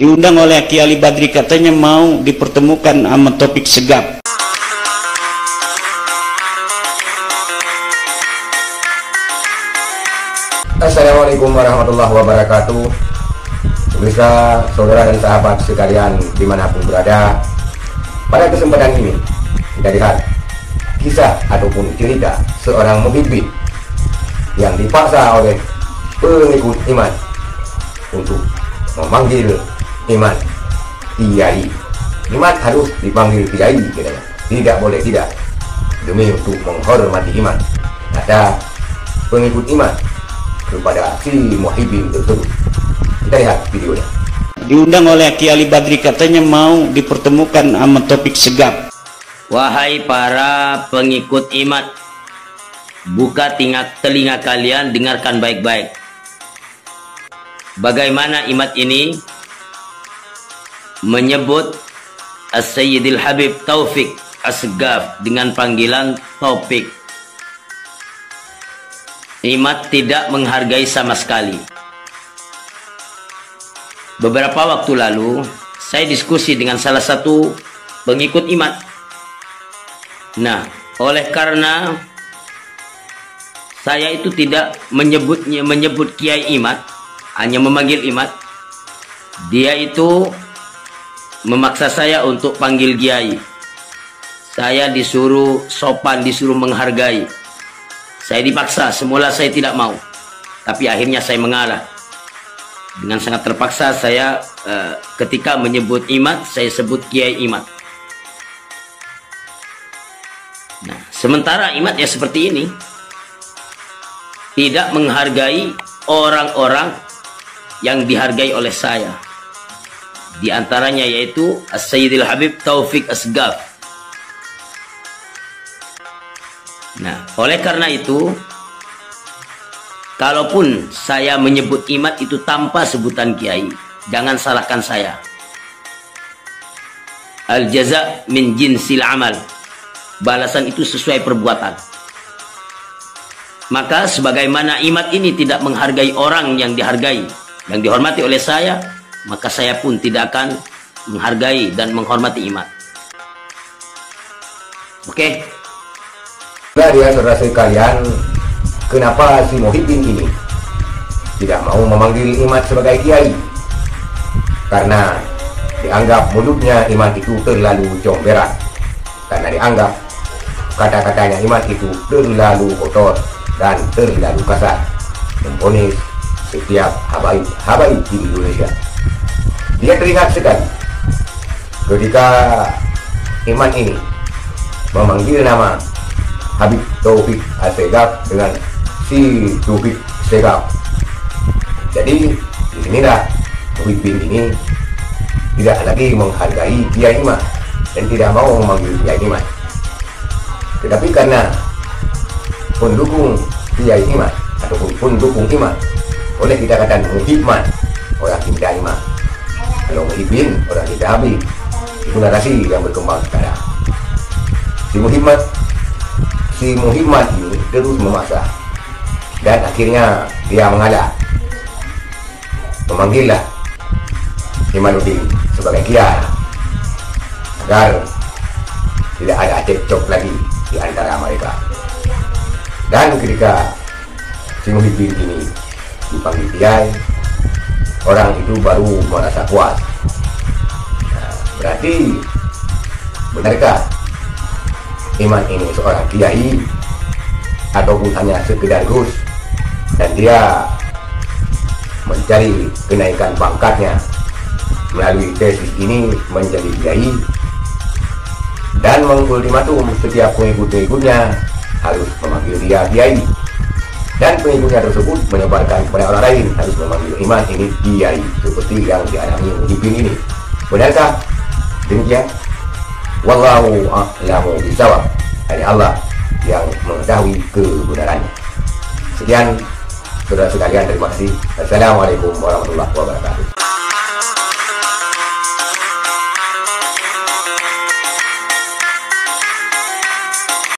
diundang oleh Ki Ali Badri, katanya mau dipertemukan sama Taufik Segaf. Assalamualaikum warahmatullahi wabarakatuh. Pemirsa, saudara dan sahabat sekalian dimanapun berada, pada kesempatan ini kita lihat kisah ataupun cerita seorang muhibbin yang dipaksa oleh pengikut iman untuk memanggil iman kiai. Iman harus dipanggil kiai, tidak boleh tidak, demi untuk menghormati iman. Ada pengikut iman kepada si muhibbin tersebut. Kita lihat videonya. Diundang oleh Ki Ali Badri, katanya mau dipertemukan sama Taufik Segaf. Wahai para pengikut imat, buka telinga kalian, dengarkan baik-baik. Bagaimana imat ini menyebut As-Sayyidil Habib Taufik As-Segaf dengan panggilan Taufik. Imat tidak menghargai sama sekali. Beberapa waktu lalu saya diskusi dengan salah satu pengikut imat. Nah, oleh karena saya itu tidak menyebut kiai imat, hanya memanggil imat, dia itu memaksa saya untuk panggil kiai. Saya disuruh sopan, disuruh menghargai. Saya dipaksa, semula saya tidak mau, tapi akhirnya saya mengalah. Dengan sangat terpaksa saya ketika menyebut imat, saya sebut kiai imat. Nah, sementara imat ya seperti ini, tidak menghargai orang-orang yang dihargai oleh saya. Di antaranya yaitu As-Sayyidil Habib Taufik As-Segaf. Nah, oleh karena itu, kalaupun saya menyebut imat itu tanpa sebutan kiai, jangan salahkan saya. Al-jaza min jinsil amal. Balasan itu sesuai perbuatan. Maka sebagaimana imat ini tidak menghargai orang yang dihargai, yang dihormati oleh saya, maka saya pun tidak akan menghargai dan menghormati imat. Oke? Nah, dia saudara sekalian, kenapa si muhibbin ini tidak mau memanggil imat sebagai kiai? Karena dianggap mulutnya imat itu terlalu comberan. Karena dianggap kata-katanya imat itu terlalu kotor dan terlalu kasar, memvonis setiap habaib di Indonesia. Dia teringat sekali ketika iman ini memanggil nama Habib Taufik As-Segaf dengan si Taufik Segaf. Jadi disinilah muhibbin ini tidak lagi menghargai kiai iman dan tidak mau memanggil kiai iman. Tetapi karena pendukung kiai iman ataupun pendukung iman, boleh kita katakan muhibban, orang cinta iman. Kalau muhibbin, orang cinta habib. Itu narasi yang berkembang sekarang. Si muhibban ini terus memaksa dan akhirnya dia mengalah, memanggillah Imanuddin sebagai kiai agar tidak ada cekcok lagi di antara mereka. Dan ketika si muhibbin ini dipanggil kiai, orang itu baru merasa puas. Nah, berarti benarkah iman ini seorang kiai ataupun hanya sekedar gus dan dia mencari kenaikan pangkatnya melalui tesis ini menjadi kiai dan mengultimatum setiap pengikut-pengikutnya harus memanggil dia kiai, dan pengikutnya tersebut menyebarkan kepada orang lain harus memanggil iman ini kiai seperti yang dialami muhibbin ini. Benarkah demikian? Wallahu a'lamu bishawab. Hanya Allah yang mengetahui kebenarannya. Sekian saudara sekalian, terima kasih. Assalamualaikum warahmatullahi wabarakatuh.